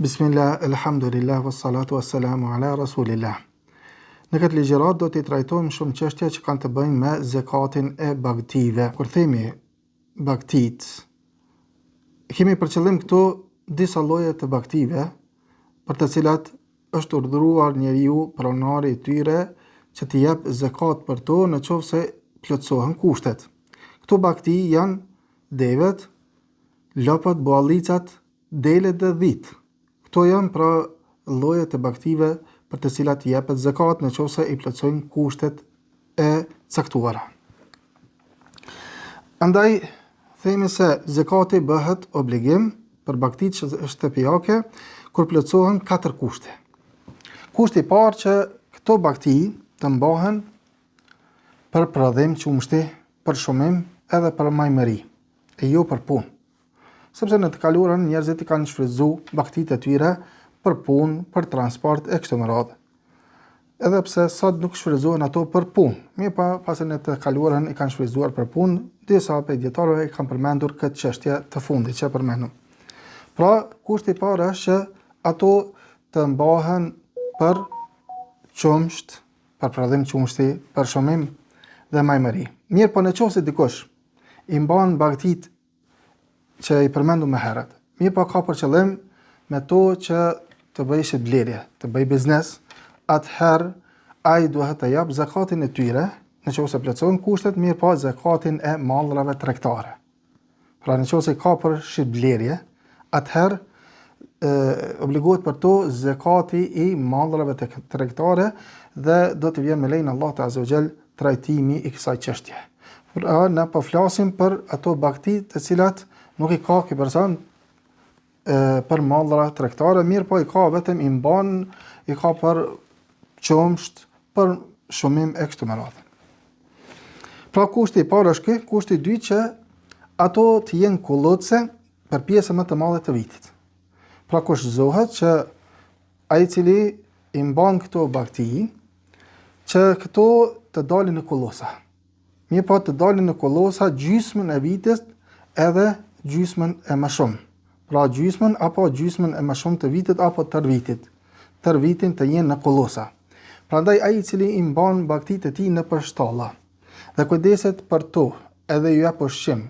Bismillah, elhamdulillah, wassalatu wassalamu ala rasulillah. Në këtë ligjërat do t'i trajtojmë shumë çështje që kanë të bëjnë me zakatin e bagtive. Kur themi bagtit, kemi për qëllim këto disa lloje të bagtive, për të cilat është urdhëruar njeriu pronari i tyre që t'i jep zakat për to në qoftë se plotësohen kushtet. Këto bagti janë devet, lopët, boallicat, delet dhe dhit. Këto janë pra llojet e bagtive për të cilat i jepet zakat në qoftë se i plotësojnë kushtet e caktuara. Andaj themi se zakati bëhet obligim për bagtit që është shtëpiake kur plotësohen 4 kushte. Kushti i parë që këto bagti të mbahen për prodhim qumshti, për shumim edhe për majmëri, e jo për punë. Sepse në të kaluarën njerëzit i kanë shfrytzuar bagtitë e tyre për punë, për transport e kështu me radhë. Edhe pse sot nuk shfrytëzohen ato për punë, mirë pasi në të kaluarën i kanë shfrytzuar për punë, disa prej dietarëve i kanë përmendur këtë çështje të fundit që përmendëm. Pra, kushti i parë është që ato të mbahen për qumsht, për prodhim qumshti, për shumim dhe majmëri. Mirë, po nëse dikush i mban bagtitë që i përmendu më herët, mirë po ka për qëllim me to që të bëj shitblerje, të bëj biznes, atëherë ai duhet të jap zakatin e tyre, nëse plotësohen kushtet, mirë po zakatin e mallrave tregtare. Pra nëse ka për shitblerje, atëherë obligohet për to zakati i mallrave tregtare dhe do të vjen me lejen Allah te Azza wa Jall trajtimi i kësaj çështje. Pra ne po flasim për ato bagti të cilat nuk i ka ky person për mallra tregtare, mirë po i ka vetëm i mban, i ka për qumsht, për shumim e kështu me radhë. Pra kushti i parë është ky, kushti i dytë që ato të jenë kullotse për pjesën më të madhe të vitit. Pra kushtohet që ai i cili i mban këto bagti, që këto të dalin në kullosa. Mirë po të dalin në kullosa gjysmën e vitit edhe gjysmën e më shumë. Pra gjysmën apo gjysmën e më shumë të vitit apo tër vitit. Tër vitin të jenë në kullosa. Prandaj ai i cili i mban bagtitë e tij nëpër shtalla dhe kujdeset për to, edhe ju jep ushqim,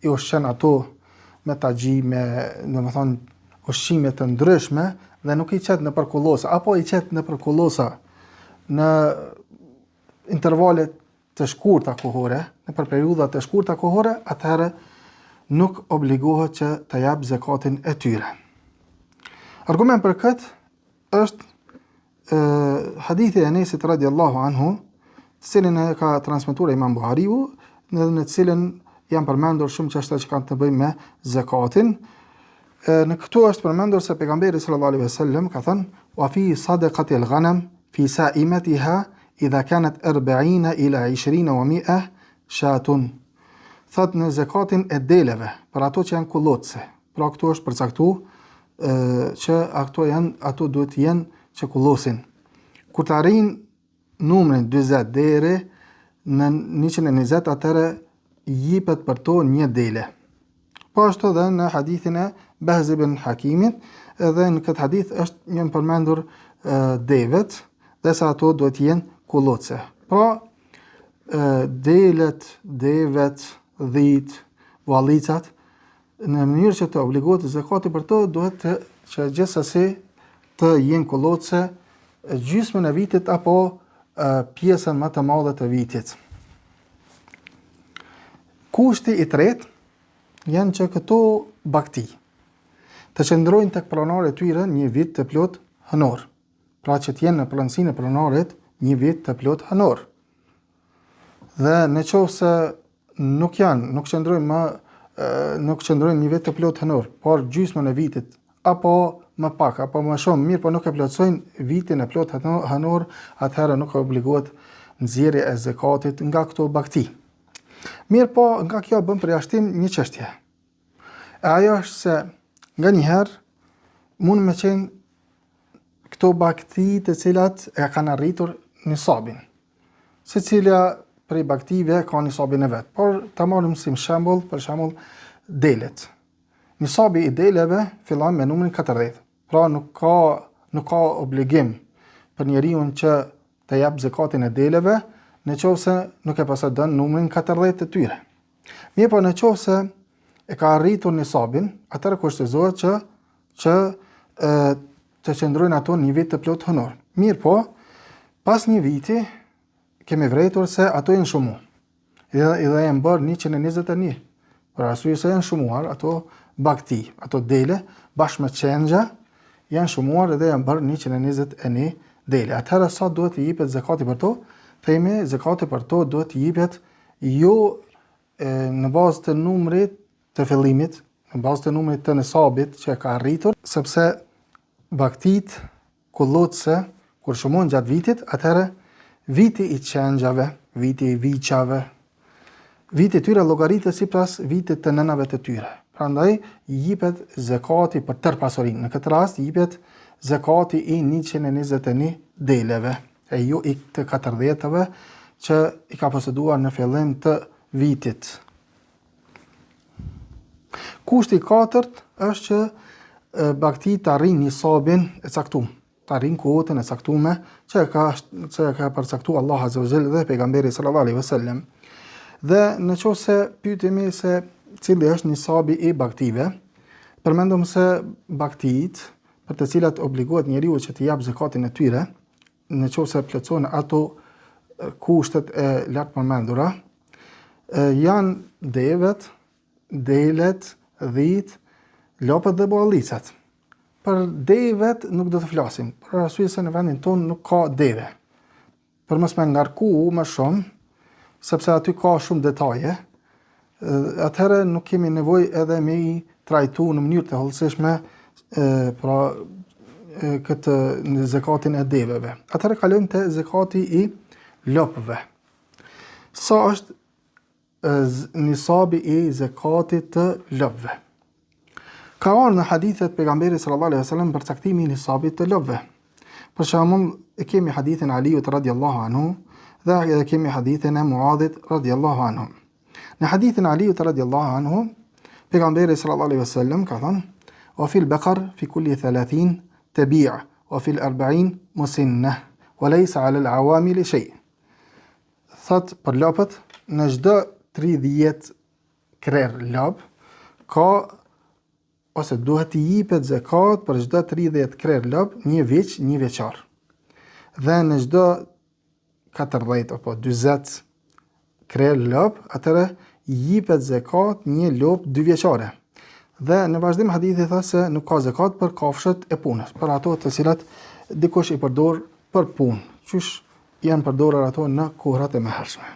i ushqen ato me taxhi, me, domethënë ushqime të ndryshme dhe nuk i çet nëpër kullosa apo i çet nëpër kullosa në intervale të shkurta kohore, nëpër periudha të shkurta kohore, atëherë nuk obligohet që të jap zakatin e tyre. Argument për këtë është hadithi e Enesit radiallahu anhu, të cilin e ka transmetuar Imam Buhariu, në të cilin janë përmendur shumë çështje që kanë të bëjnë me zakatin. Në këtu është përmendur se pejgamberi sallallahu alaihi wasallam ka thënë: "Wa fi sadaqati al-ghanam fi sa'imatiha idha kanat 40 ila 20 wa 100 shatun." Thot në zakatin e deleve, për ato që janë kullotse. Pra këtu është përcaktuar që ato duhet të jenë që kullosin. Kur të arrijnë numrin 40 deri në 120, atëherë jipet për to një dele. Po ashtu edhe në hadithin e Bahz ibn Hakimit, edhe në këtë hadith është janë përmendur devet, dhe sa ato duhet të jenë kullotse. Pra delet, devet, dhit, boallicat, në mënyrë që të obligohet zakati për to, duhet që gjithsesi të jenë kullotse gjysmën e vitit apo pjesën më të madhe të vitit. Kushti i tretë janë që këto bagti të qëndrojnë tek pronari i tyre një vit të plot hënor. Pra që të jenë në pronësinë e pronarit një vit të plot hënor. Dhe nëse nuk qëndrojnë një vit të plot hënor, por gjysmën e vitit apo më pak apo më shumë, mirë po nuk e plotësojnë vitin e plot hënor, atëherë nuk obligohet nxjerrja e zakatit nga këto bagti. Mirë po nga kjo bën përjashtim një çështje. Ajo është se nganjëherë mund me qenë këto bagti të cilat e kanë arritur nisabin. Secila prej bagtive ka nisabin e vet. Por ta marrim si shembull, për shembull delet. Nisabi i deleve fillon me numrin 40. Pra nuk ka obligim për njeriu që të jap zakatin e deleve, nëse nuk e posedon numrin 40 të tyre. Mirë po nëse e ka arritur nisabin, atëherë kushtëzohet që të qëndrojnë ato një vit të plot honor. Mirë po, pas një viti kemi vërejtur se ato janë shumuar. Edhe janë bërë 121. Për arsye se janë shumuar ato bagti, ato dele bashkë me qengja janë shumuar edhe janë bërë 121 dele. Atëherë sa duhet të jepet zakati për to? Themi zakati për to duhet të jepet jo në bazë të numrit të fillimit, në bazë të numrit të nisabit që ka arritur, sepse bagtit kullotëse kur shumon gjatë vitit, atëherë viti i qengjave, viti i viçave, viti tyre llogaritet sipas vitit të nënave të tyre. Prandaj jepet zakati për tërë pasurinë. Në këtë rast jepet zakati i 121 deleve, e jo i të 40-ve që i ka poseduar në fillim të vitit. Kushti i katërt është që bagti të arrijnë nisabin e caktuar, të arrijnë kuotën e caktuar që ka përcaktuar Allah Azza wa Jalla dhe pejgamberi sallallahu alaihi wasallam. Dhe nëse pyetemi se cili është nisabi i bagtive, përmendëm se bagtit për të cilat obligohet njeriu që të jap zakatin e tyre, nëse plotësojnë ato kushtet e lartë përmendura, janë devet, delet, dhit, lopët dhe boallicat. Për devet nuk do të flasim, për arsye se në vendin tonë nuk ka deve. Për mos me ngarku më shumë, sepse aty ka shumë detaje, atëherë nuk kemi nevojë edhe me i trajtu në mënyrë të hollësishme këtë zakatin e deveve. Atëherë kalojmë te zakati i lopëve. Sa është nisabi i zakatit të lopëve? Ka ardhur në hadithet pejgamberit sallallahu alaihi wasallam për caktimin e nisabit të lopëve. Për shembull, e kemi hadithin Aliut radhiyallahu anhu dhe kemi hadithin e Muadhit radhiyallahu anhu. Në hadithin Aliut radhiyallahu anhu, pejgamberi sallallahu alaihi wasallam ka thënë: "Wa fil baqar fi kulli 30 tabi'a wa fil 40 musinna wa laysa 'ala al-'awamil shay." Thot për lopët, në çdo 30 krer lop ka ose duhet të jepet zakat për çdo 30 krer lop, një vjeç, një vjeçar. Dhe në çdo 40 apo 40 krer lop, atëherë jepet zakat një lop 2 vjeçare. Dhe në vazhdim hadithi tha se nuk ka zakat për kafshët e punës, për ato të cilat dikush i përdor për punë, qysh janë përdorur ato në kohrat e mëhershme.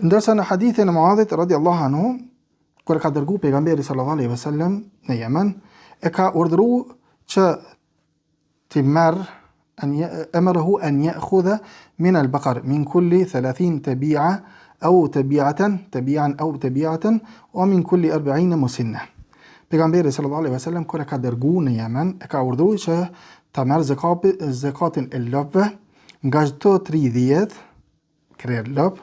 Ndërsa në hadithin e Muadhit radhiyallahu anhu, kur ka dërguar pejgamberi sallallahu alaihi wasallam në Yemen, e ka urdhëruar që të marrë amarahu an ya'khudha min al-baqar min kulli 30 tabi'a aw tabi'an aw tabi'atan wa min kulli 40 musinna. Pejgamberi sallallahu alaihi wasallam kur e ka dërguar në Yemen, e ka urdhëruar që ta marrë zakatin e lopëve nga çdo 30 krer lop,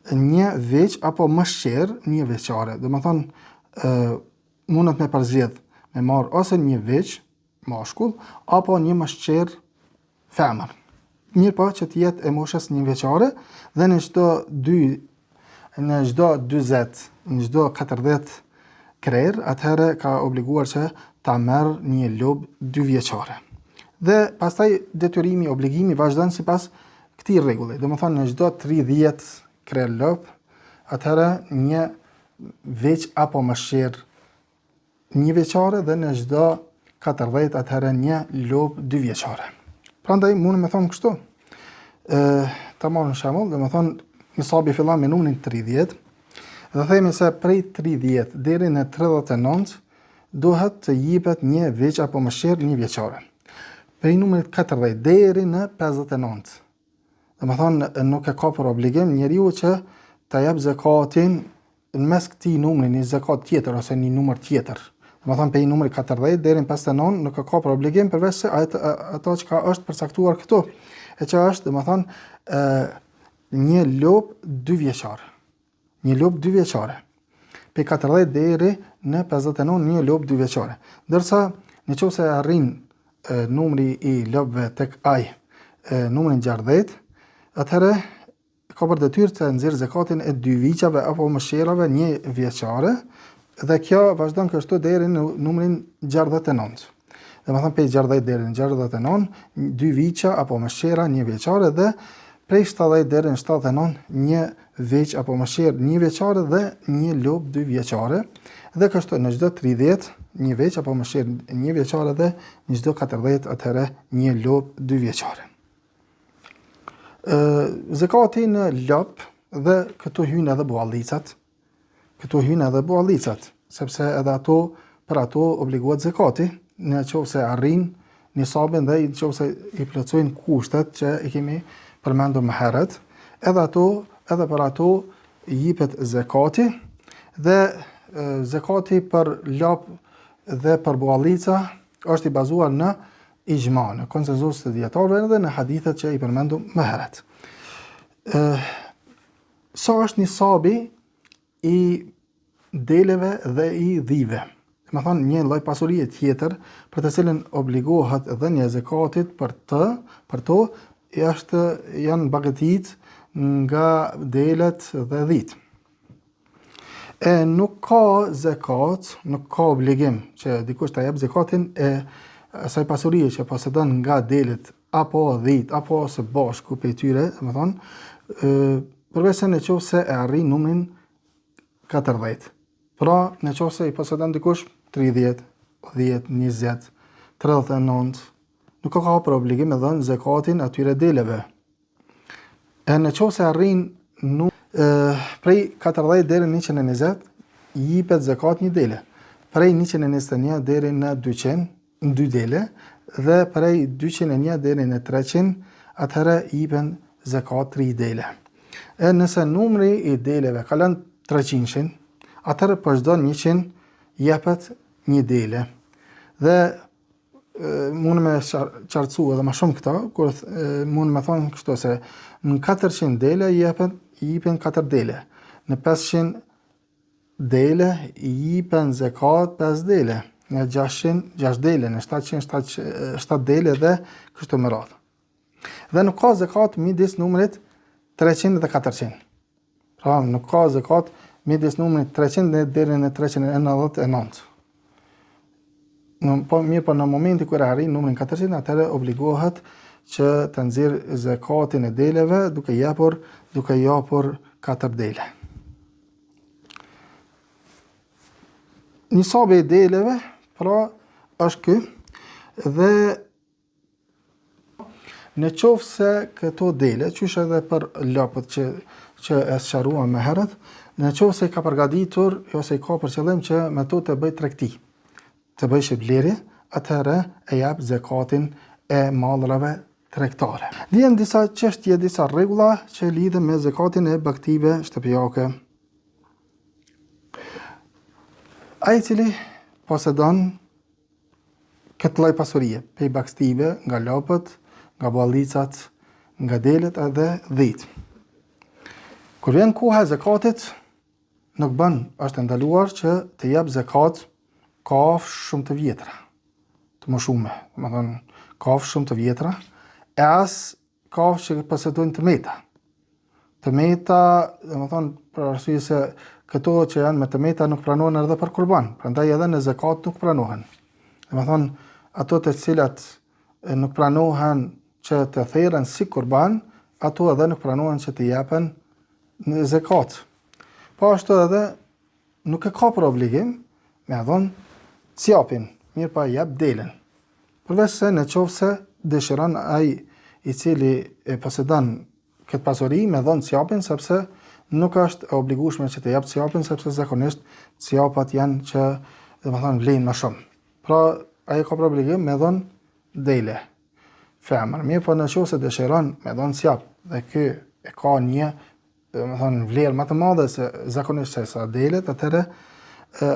një veç apo më shqer, një veçare. Do të thonë, mundet me përzgjedh me marr ose një veç mashkull apo një më shqer femër. Mirë po që të jetë e moshës një veçare dhe në çdo 40, në çdo 40 krer, atëherë ka obliguar që ta merr një lop 2 vjeçare. Dhe pastaj detyrimi, obligimi vazhdon sipas këtij rregulli. Do të thonë në çdo 30 krer lop, atëherë një veç apo më shqer një veçare dhe në çdo 40 atëherë një lop 2 vjeçare. Prandaj mund me thonë kështu. Ta marrë në shembull, do të thonë nisabi fillon me numrin 30 dhe themi se prej 30 deri në 39 duhet të jepet një veç apo më shqer një vjeçare. Prej numrit 40 deri në 59. Do të thonë nuk e ka për obligim njeriu që ta jap zakatin në mes këtij numri, një zakat tjetër ose një numër tjetër. Do të thonë prej numrit 40 deri në 59 nuk e ka për obligim përveç se ato që është përcaktuar këtu. E që është, do të thonë, një lop 2 vjeçar. Një lop 2 vjeçare. Prej 40 deri në 59 një lop 2 vjeçare. Ndërsa nëse arrin numri I lopëve tek ai numrin 60, atëherë ka për detyrë të nxjerrë zakatin e 2 viçave apo mëshirave 1 vjeçare, dhe kjo vazhdon kështu deri në numrin 69. Domethënë prej 60 deri në 69, 2 viça apo mëshira 1 vjeçare, dhe prej 70 deri në 79, 1 vjeç apo mëshirë 1 vjeçare dhe 1 lopë 2 vjeçare, dhe kështu në çdo 30, 1 vjeç apo mëshirë 1 vjeçare, dhe në çdo 40 atëherë 1 lopë 2 vjeçare. Zakati në lopë, dhe këtu hyn edhe buallicat. Sepse edhe ato, për ato obligohet zakati, në qoftë se arrin nisabin dhe në qoftë se I plotësojnë kushtet që I kemi përmendur më herët, edhe për ato jepet zakati, dhe zakati për lopë dhe për buallica është I bazuar në ijma, në konsenzus të dietarëve dhe në hadithet që I përmendum më herët. Sa është nisabi I deleve dhe I dhive? Me thonë një lloj pasurie tjetër për të cilën obligohet dhënia e zakatit për to janë bagëtit nga delet dhe dhit. Nuk ka zakat, nuk ka obligim që dikush ta jap zakatin e asaj pasurie që posedon nga delet apo dhit apo së bashku prej tyre, me thonë, përveç se nëse e arrin numrin 40. Pra, nëse I posedon dikush 30, 10, 20, 39, nuk ka për obligim e dhënë zakatin atyre deleve. Nëse arrin prej 40 deri në 120, jepet zakat një dele. Prej 121 deri në 200, 2 dele, dhe prej 201 deri në 300, atëherë jepen zakat 3 dele. Nëse numri I deleve kalon 300, atëherë për çdo 100 jepet 1 dele. Dhe mund me qartësu edhe më shumë këta, kur mund me thonë kështu se në 400 dele jepen 4 dele. Në 500 dele jepen zakat 5 dele. Në 600 6 dele, në 700 7 dele dhe kështu me radhë. Dhe nuk ka zakat midis numrit 300 dhe 400. Pra, nuk ka zakat midis numrit 300 deri në 399. Mirë, në momenti kur arrin numrin 400, atëherë obligohet që të nxjerrë zakatin e deleve duke japur 4 dele. Nisabi I deleve, pra, është ky, dhe në qoftë se këto dele, qysh edhe për lopët që e sqaruam më herët, në qoftë se ka përgatitur ose I ka për qëllim që me to të bëj tregti, të bëj shpëblerje, atëherë e jap zakatin e mallrave tregtare. Vjen disa çështje, disa rregulla që lidhen me zakatin e bagtive shtëpiake. Ai I cili posedon këtë lloj pasurie, prej bagtive, nga lopët, nga buallicat, nga delet edhe dhit. Kur vjen koha e zakatit, nuk është ndaluar që të jap zakat kafshë shumë të vjetra, të moshume, domethënë kafshë shumë të vjetra, e as kafshë që posedojnë tëmeta. Tëmeta, domethënë për arsye se këto që janë me tëmeta nuk pranohen edhe për kurban, prandaj edhe në zakat nuk pranohen. Domethënë ato të cilat nuk pranohen që të theren si kurban, ato edhe nuk pranohen që të japen në zakat. Po ashtu edhe nuk e ka për obligim me dhon sjapin, mirë pa jap delen. Përveç se në qoftë se dëshiron ai I cili e posedon këtë pasuri me dhon sjapin, sepse nuk është e obligueshme që të jap sjapin, sepse zakonisht sjapat janë që domethënë vlejnë më shumë. Pra ai ka për obligim me dhon dele. Femër, mirë po në qoftë se dëshiron me dhon sjap dhe ky e ka një domethënë vlerë më të madhe se zakonisht se sa delet, atëherë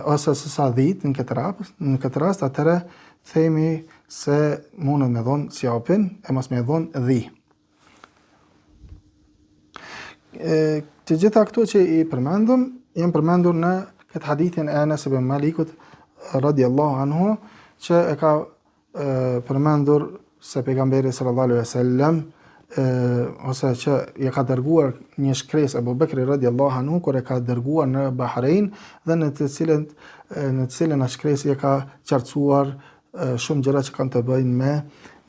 ose se sa dhit në këtë rast, atëherë themi se mundet me dhon sjapin e mos me dhon dhi. Të gjitha këto që I përmendëm, janë përmendur në këtë hadithin e Anas ibn Malikut radhiyallahu anhu, që e ka përmendur se pejgamberi sallallahu alaihi wasallam ose që ja ka dërguar një shkresë Abu Bekri radiallahu anhu kur e ka dërguar në Bahrein dhe në të cilën atë shkresë ja ka qartësuar shumë gjëra që kanë të bëjnë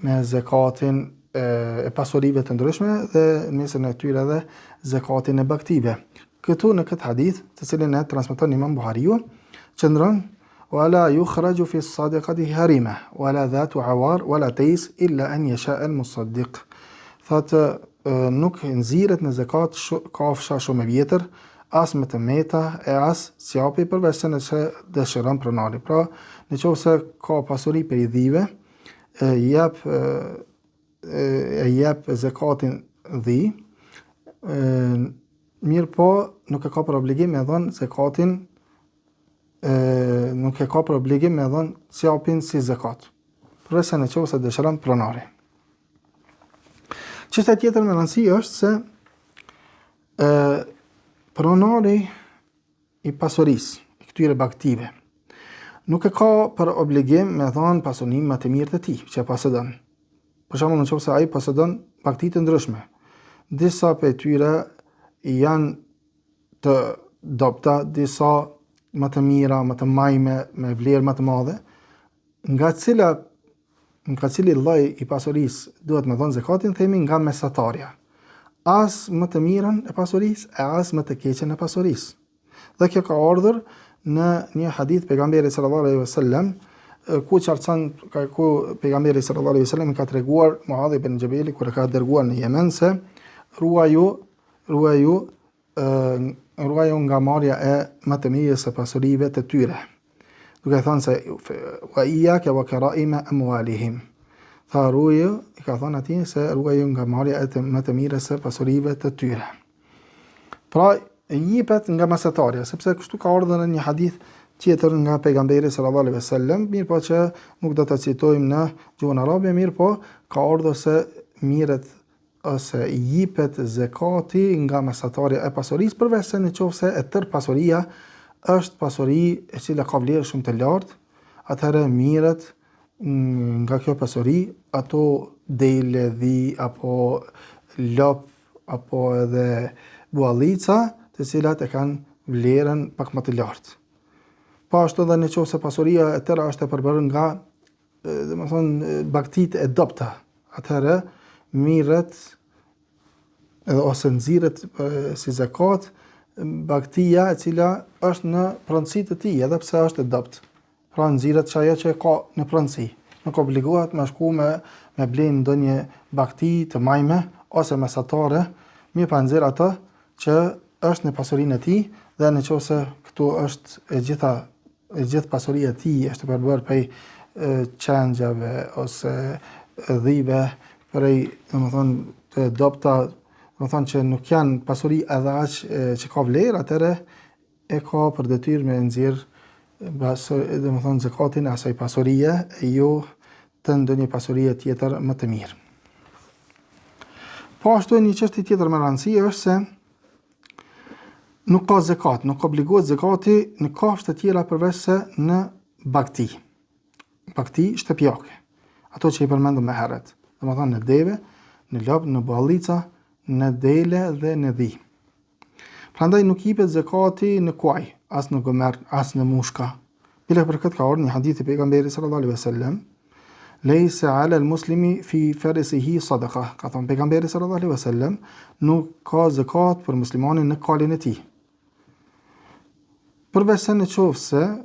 me zakatin e pasurive të ndryshme dhe mesën e tyre dhe zakatin e baktive. Këtu në këtë hadith, të cilin e transmeton Imam Buhariu, qëndron wala yukhraju fi as-sadiqati harima wala dhatu awar wala tays illa an yasha al-musaddiq. Thotë nuk nxirret në zakat kafsha shumë e vjetër, as me të meta e as sjapi përveç se dëshiron pronari. Pra, nëse ka pasuri për i dhive, jep zakatin dhi, mirë po nuk e ka për obligim me dhënë zakatin, nuk e ka për obligim me dhënë sjapin si zakat, përveç se dëshiron pronari. Çështja tjetër me rëndësi është se pronari i pasurisë, i këtyre baktive, nuk e ka për obligim me dhënë pasunim më të mirë të tij që posedon. Për shembull, nëse ai posedon bakti të ndryshme, disa prej tyre janë të dobta, disa më të mira, më të majme, me vlerë më të madhe, nga cili lloj i pasurisë duhet me dhënë zakatin, themi nga mesatarja. As më të mirën e pasurisë, as më të keqen e pasurisë. Dhe kjo ka ardhur në një hadith pejgamberit sallallahu alaihi wasallam, ku pejgamberi sallallahu alaihi wasallam ka treguar Muadh ibn Jabelit kur e ka dërguar në Yemen se ruaju nga marrja e më të mirës së pasurive të tyre. Duke thënë se wa iyyaka wa karaima amwalihim. Tha ruaju, i ka thënë atij se ruaju nga marrja e më të mirës së pasurive të tyre. Pra, jepet nga mesatarja, sepse kështu ka ardhur në një hadith tjetër nga pejgamberi sallallahu alaihi wasallam, mirë po që nuk do ta citojmë në gjuhën arabe, mirë po ka ardhur se mirët ose jepet zakati nga mesatarja e pasurisë, përveç se nëse e tërë pasuria është pasuri e cila ka vlerë shumë të lartë, atëherë mirët nga kjo pasuri, ato dele, dhi, apo lop, apo edhe buallica, të cilat e kanë vlerën pak më të lartë. Po ashtu edhe nëse pasuria e tëra është e përbërë nga, baktitë e dobta, atëherë mirët ose nxirret si zakat baktia e cila është në pronësi të tij, edhe pse është e dobët. Pra nxirret ajo që ka në pronësi. Nuk obligohet me shku me blen ndonjë bakti të majme ose mesatare, mirë pa nxjerr atë që është në pasurinë e tij, dhe nëse këtu është e gjithë pasuria e tij është përbërë prej qengjave ose dhive, prej të dobta, që nuk janë pasuri edhe aq që ka vlerë, atëre e ka për detyrë me nxjerr zakatin e asaj pasurie e jo të ndonjë pasurie tjetër më të mirë. Po ashtu një çështje tjetër me rëndësi është se nuk ka zakat, nuk obligohet zakati në kafshë të tjera përveç se në bakti. Bakti shtëpiake. Ato që i përmendëm më herët. Domethënë në deve, në lop, në buallica, në dele dhe në dhi. Prandaj nuk jepet zakati në kuaj, as në gomer, as në mushka. Bile për këtë ka ardhur një hadith i pejgamberit sallallahu alaihi wasallam, "Laysa 'ala al-muslimi fi farisihi sadaqa." Ka thënë pejgamberi sallallahu alaihi wasallam, nuk ka zakat për muslimanin në kalin e tij. Përveç se nëse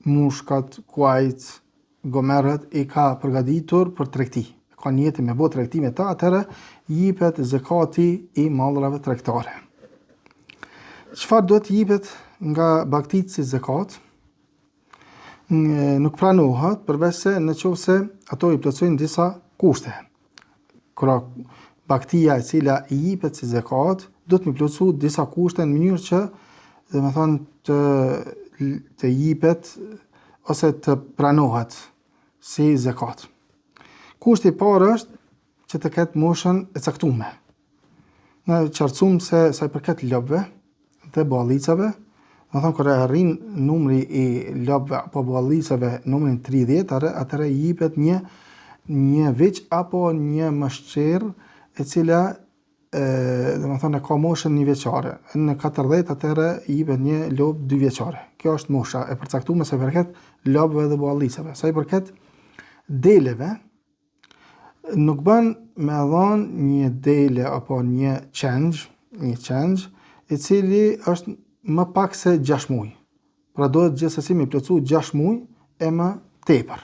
mushkat, kuajt, gomerët i ka përgatitur për tregti, ka njëti me bë tregti me ta, atëherë jepet zakati i mallrave tregtare. Çfarë duhet jepet nga baktitë si zakat? Nuk pranohet përveç se nëse ato i plotësojnë disa kushte. Kur baktia e cila i jepet si zakat duhet të plotësojë disa kushte në mënyrë që të jepet ose të pranohet si zakat. Kushti i parë është që të ketë moshën e caktuar. Në qartësum se sa i përket lopëve dhe buallicave, Do thonë kur e arrin numri i lopëve apo buallicave numrin 30, atëherë i jepet një veç apo një mëshqerë e cila domethënë ka moshën 1 vjeçare. Në 40 atëherë i jepet një lopë 2 vjeçare. Kjo është mosha e përcaktuar sa i përket lopëve dhe buallicave. Sa i përket deleve, nuk bën me dhënë një dele apo një qenj, i cili është më pak se 6 muaj. Pra duhet gjithsesi me plotësu 6 muaj e më tepër.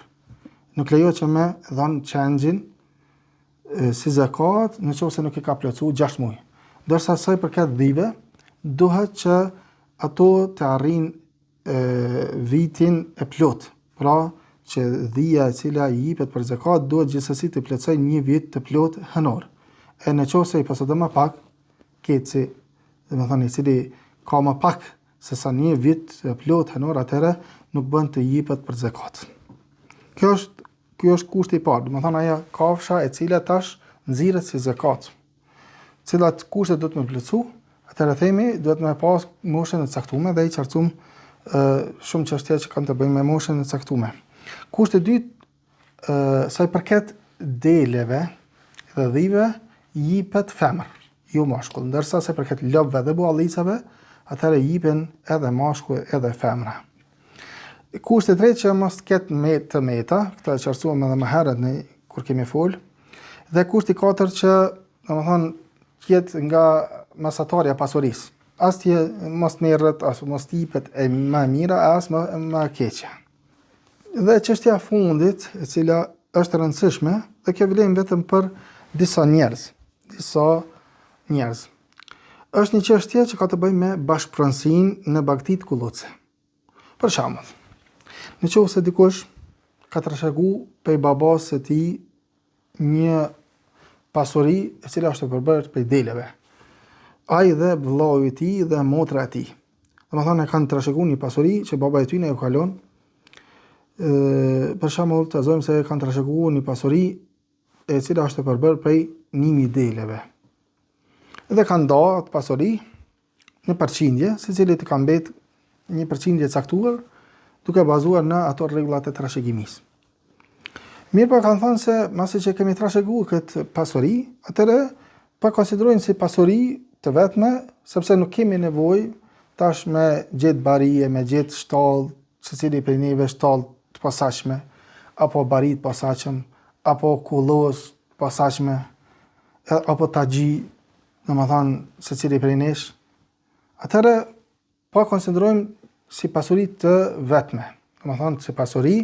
Nuk lejohet që me dhënë qenjin si zakat nëse nuk i ka plotësu 6 muaj. Ndërsa sa i përket dhive, duhet që ato të arrijnë vitin e plot. Pra që dhia e cila i jepet për zakat duhet gjithsesi të plotësoj 1 vit të plot hënor. E nëse i posedon më pak, keci, domethënë i cili ka më pak se sa 1 vit të plot hënor, atëherë nuk bën të jepet për zakat. Kjo është kushti i parë, domethënë ajo kafsha e cila tash nxirret si zakat. Cilat kushte do të më plotësu, atëherë themi duhet me pas moshën e caktuar dhe i qartësuam shumë çështje që kanë të bëjnë me moshën e caktuar. Kushti i dytë, sa i përket deleve dhe dhive, jepet femër, jo mashkull, ndërsa sa i përket lopëve dhe buallicave, atëherë jepen edhe mashkull edhe femra. Kushti i tretë që mos ketë të meta, këtë e qartësuam edhe më herët kur kemi fol, dhe kushti i katërt që domethënë jetë nga mesatarja e pasurisë. As ti mos merret, as mos tipet e më mira, as më keqja. Dhe çështja e fundit, e cila është e rëndësishme, dhe kjo vlen vetëm për disa njerëz. Është një çështje që ka të bëjë me bashkëpronësinë në bagtit kulluce. Për shembull, nëse dikush ka trashëgu prej babas së tij një pasuri e cila është e përbërë prej deleve. Ai dhe vllau i tij dhe motra e tij. Domethënë kanë trashëguar një pasuri që baba i tyre e kalon. Për shembull, të zojmë se kanë trashëguar një pasuri e cila është e përbërë prej 1000 deleve. Dhe kanë nda atë pasuri në përqindje, secilit i ka mbet një përqindje caktuar, duke bazuar në ato rregullat e trashëgimisë. Mirë po kanë thënë se masi që kemi trashëguar këtë pasuri, atëherë pa konsiderojnë si pasuri të vetme, sepse nuk kemi nevojë tash me gjetë barie, me gjetë shtallë, secili prej neve shtallë të posaçme, apo bari të posaçëm, apo kulloz të posaçme, apo taxhi, domethënë secili prej nesh. Atëherë pa konsiderojmë si pasuri të vetme, domethënë si pasuri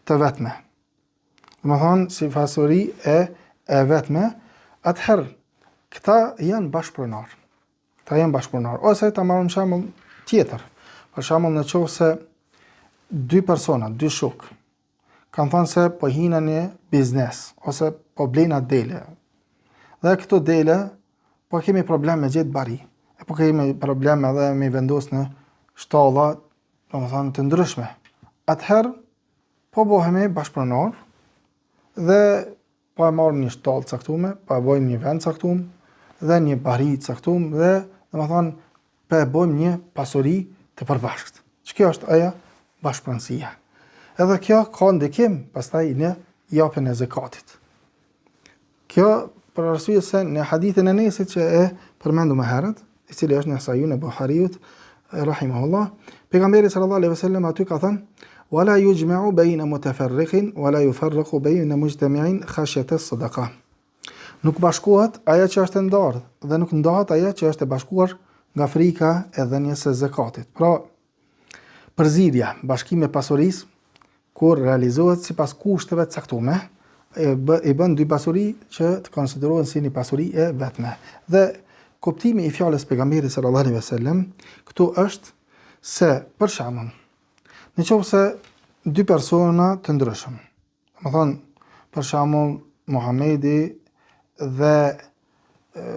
të vetme. Domethënë si pasuri e vetme, atëherë këta janë bashkëpronar. Ose ta marrim shembull tjetër. Për shembull nëse 2 persona, 2 shok, kanë thënë se po hina një biznes ose po blejnë atë dele. Dhe këto dele po kemi problem me gjetë bari. E po kemi problem edhe me vendos në shtalla, domethënë të ndryshme. Atëherë po bëhemi bashkëpronar dhe po e marrim një shtallë caktuar, po e bëjmë një vend caktuar dhe një bari caktuar dhe domethënë po e bëjmë një pasuri të përbashkët. Kjo është ajo bashkëpronësia. Edhe kjo ka ndikim pastaj në japjen e zakatit. Kjo për arsye se në hadithin e Enesit që e përmendëm më herët, i cili është në Sahihun e Buhariut rahimahullah, pejgamberi sallallahu alaihi wasallam aty ka thënë: "Wala yujma'u bayna mutafarriqin wala yufarriqu bayna mujtami'in khashyata as-sadaqah." Nuk bashkohet ajo që është e ndarë dhe nuk ndahet ajo që është e bashkuar nga frika e dhënies së zakatit. Pra, përzierja, bashkimi e pasurisë kur realizohet sipas kushteve të caktuara, i bën 2 pasuri që të konsiderohen si një pasuri e vetme. Dhe kuptimi i fjalës pejgamberit sallallahu alaihi wasallam këtu është se për shembull, nëse 2 persona të ndryshëm, domethënë për shembull Muhamedi dhe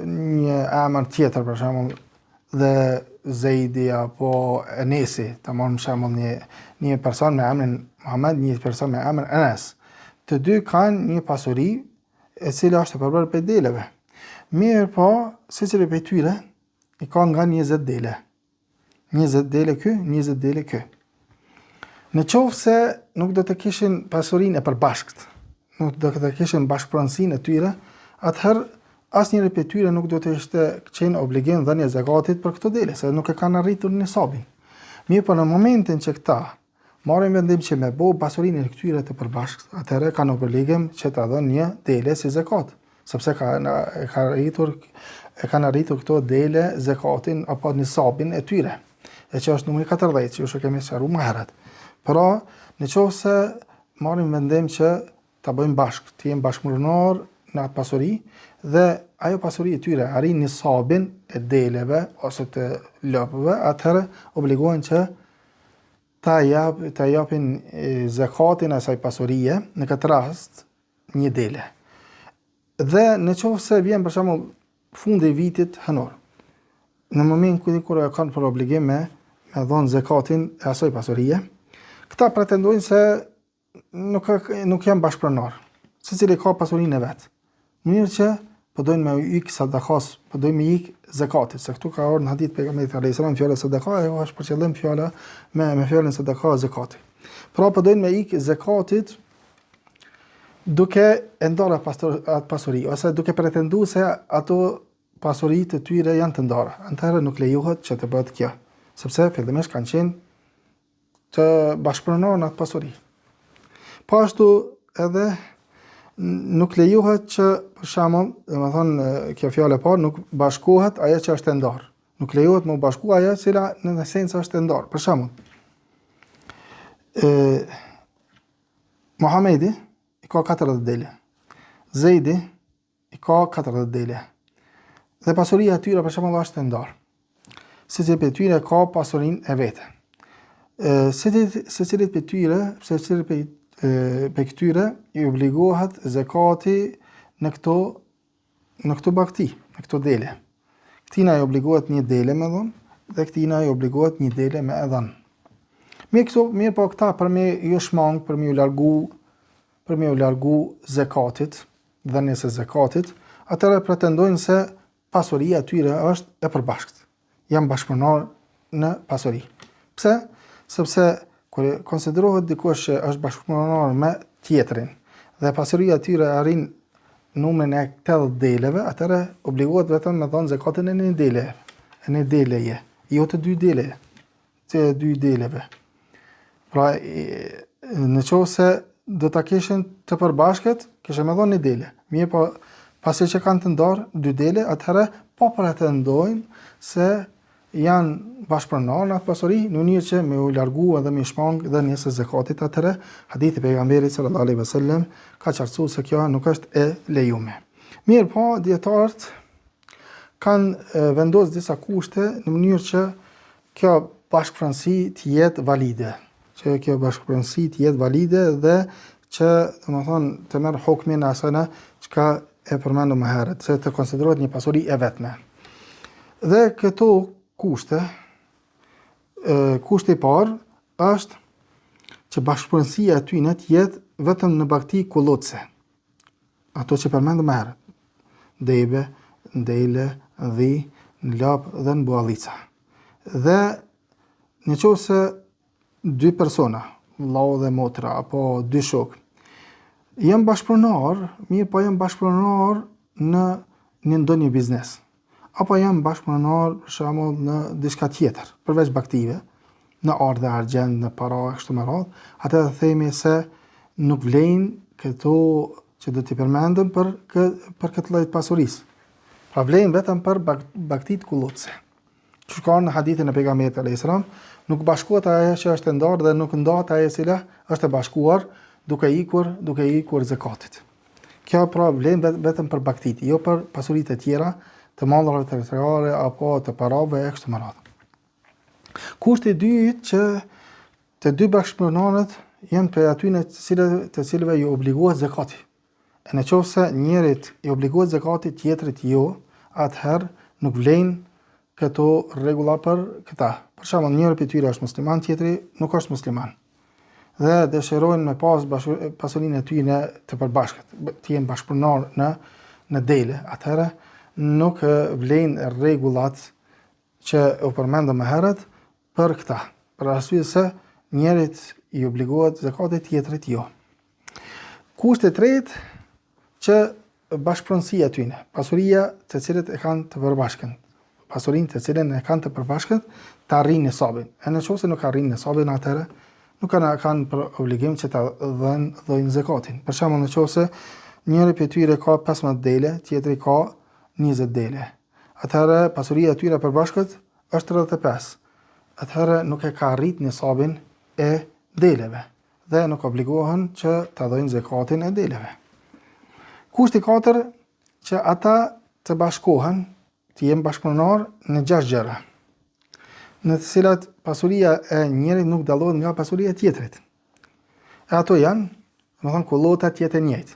një emër tjetër, për shembull dhe Zeidi apo Enesi, të marrim shembull një person me emrin Muhammed, një person me emrin Enes. Të dy kanë një pasuri e cila është e përbërë prej deleve. Mirë po, secili prej tyre i ka nga 20 dele. 20 dele ky, 20 dele ky. Në qoftë se nuk do të kishin pasurinë e përbashkët, nuk do të kishin bashkëpronësinë e tyre, atëherë asnjëri prej tyre nuk do të ishte qenë obligim dhënia e zakatit për këto dele, se nuk e kanë arritur nisabin. Mirë, po në momentin që këta marrin vendim që me bo pasurinë e këtyre të përbashkët, atëherë kanë obligim që ta dhënë një dele si zakat, sepse kanë arritur këto dele zakatin apo nisabin e tyre, e që është numri 40, që ju kemi sqaruar më herët. Pra, në qoftë se marrim vendim që ta bëjmë bashkë, të jenë bashkëpunëtor në atë pasuri dhe ajo pasuri e tyre arrin nisabin e deleve ose të lopëve, atëherë obligohen që ta japin zakatin e asaj pasurie, në këtë rast një dele. Dhe në qoftë se vjen për shembull fundi i vitit hënor, në moment kur e kanë për obligim me dhënë zakatin e asaj pasurie, këta pretendojnë se nuk janë bashkëpronor, secili ka pasurinë e vet. Mirë që po dojnë me ik sadakas, po dojnë me ik zakatit, se këtu ka ardhur në hadith pejgamberit alayhis salam fjala sadaka, ajo është për qëllim fjala me fjalën sadaka zakati. Pra po dojnë me ik zakatit duke e ndarë atë pasuri, ose duke pretenduar se ato pasuritë e tyre janë të ndara. Atëherë nuk lejohet që të bëhet kjo, sepse fillimisht kanë qenë të bashkëpronor në atë pasuri. Po ashtu edhe nuk lejohet që, për shembull, domethënë kjo fjalë e parë, nuk bashkohet ajo që është e ndarë. Nuk lejohet më bashku ajo e cila në esencë është e ndarë. Për shembull, Muhamedi i ka 40 dele, Zejdi i ka 40 dele, dhe pasuria e tyre për shembull është e ndarë. Secili prej tyre ka pasurinë e vet. Secilit prej këtyre i obligohet zakati në këto bakti, në këto dele. Këtina i obligohet një dele me dhënë, dhe këtina i obligohet një dele me e dhënë. Mirë po këta për me ju shmang, për me ju largu zakatit, dhënies së zakatit, atëherë pretendojnë se pasuria e tyre është e përbashkët. Janë bashkëpunëtor në pasuri. Pse? Sepse kur konsiderohet dikush që është bashkëpunëtor me tjetrin dhe pasuria e tyre arrin numrin e 80 deleve, atëherë obligohet vetëm me dhënë zakatin e një deleje, jo të dy deleve. Pra, në qoftë se do ta kishin të përbashkët, kishin me dhënë një dele. Mirë, po pasi që kanë të ndarë dy dele, atëherë po pretendojnë se janë bashkëpunëtor në atë pasuri, në mënyrë që me u largu edhe me shmang dhe njësë zakatit. Atëherë hadithi pejgamberit sallallahu alaihi wasallam ka qartësuar se kjo nuk është e lejuar. Mirë, po dietarët kanë vendosur disa kushte në mënyrë që kjo bashkëpronësi të jetë valide, dhe që domethënë të merr hukmin e asaj çka e përmendëm më herët, se të konsiderohet një pasuri e vetme. Dhe këto kushti i parë është që bashkëpunësia e tyre të jetë vetëm në bagti kullotse. Ato që përmendëm më herët. Debe, ndele, dhi, në lap dhe në buallica. Dhe nëse dy persona, vëllau dhe motra apo dy shok, janë bashkëpunëtor, mirë po janë bashkëpunëtor në ndonjë biznes, apo janë bashkëpunëtor për shembull në diçka tjetër, përveç baktive, në orë dhe argjend, në para kështu me radhë, atëherë themi se nuk vlen këto që do t'i përmendëm për këtë lloj pasurisë. Pra vlen vetëm për baktit kullotse. Që ka në hadithin e pejgamberit alayhis salam, nuk bashkohet ajo që është e ndarë dhe nuk ndahet ajo e cila është e bashkuar duke ikur zakatit. Kjo pra vlen vetëm për baktit, jo për pasuritë e tjera të mallrave tregtare apo të parave e kështu me radhë. Kushti i dytë që të dy bashkëpunëtorët janë për atyre të cilëve ju obligohet zakati. E në qoftë se njërit i obligohet zakati, tjetrit jo, atëherë nuk vlen këto rregulla për këta. Për shembull, njëri prej tyre është musliman, tjetri nuk është musliman. Dhe dëshirojnë me pas pasurinë e tyre të përbashkët, të jenë bashkëpunëtor në dele. Atëherë nuk vlen rregullat që u përmendëm më herët, për këta, për arsye se njerit i obligohet zakati, tjetrit jo. Kushti i tretë që bashkëpronësia tyne, pasuria të cilët e kanë të përbashkën, pasurinë të cilën e kanë të përbashkët, të arrijnë nisabin. E nëse nuk arrijnë nisabin, atëherë nuk kanë për obligim që ta dhojnë zakatin. Për shembull, nëse njëri prej tyre ka 15 dele, tjetri ka 20 dele. Atëherë pasuria e tyre përbashkët është 35. Atëherë nuk e ka arrit nisabin e deleve dhe nuk obligohen që ta dhojnë zakatin e deleve. Kushti i katërt që ata të bashkohen, të jenë bashkëpunar në 6 gjëra, në të cilat pasuria e njërit nuk dallohet nga pasuria e tjetrit. E ato janë, kullota të jetë e njëjtë.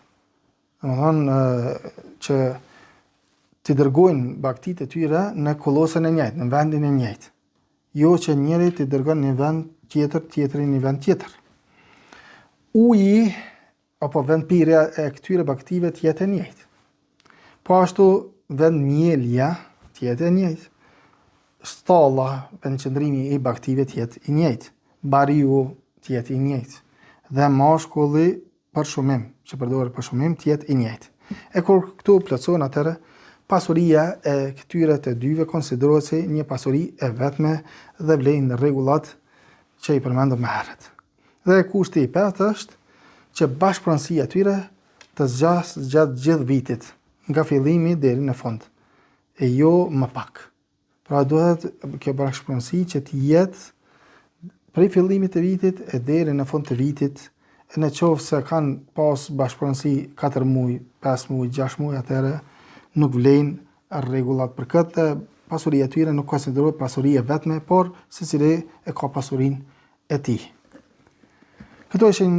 Që të dërgojnë bagtit e tyre në kullosën e njëjtë, në vendin e njëjtë. Jo që njëri të dërgon në vend tjetër, tjetri në vend tjetër. Uji apo vendpirja e këtyre bagtive të jetë e njëjtë. Po ashtu vend mielja të jetë e njëjtë. Stalla, vendqëndrimi i bagtive të jetë i njëjtë. Bariu të jetë i njëjtë. Dhe mashkulli përshumim, që përdoret përshumim, të jetë i njëjtë. E kur këtu plotësohen, atëherë pasuria e këtyre të dyve konsiderohet si një pasuri e vetme dhe vlen në rregullat që i përmendëm më herët. Dhe kushti i pestë është që bashkëpronësia e tyre të zgjasë gjatë gjithë vitit, nga fillimi deri në fund, e jo më pak. Pra duhet kjo bashkëpronësi që të jetë prej fillimit të vitit e deri në fund të vitit, e në qoftë se kanë pas bashkëpronësi 4 muaj, 5 muaj, 6 muaj, atëherë nuk vlen rregullat për këtë. Pasuria e tyre nuk konsiderohet pasuri e vetme, por secili e ka pasurinë e tij. Këto ishin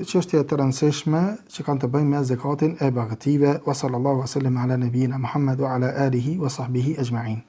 çështje të rëndësishme që kanë të bëjnë me zakatin e bagative. Wa sallallahu wa sallam ala nabiyina Muhammad wa ala alihi wa sahbihi ajma'in.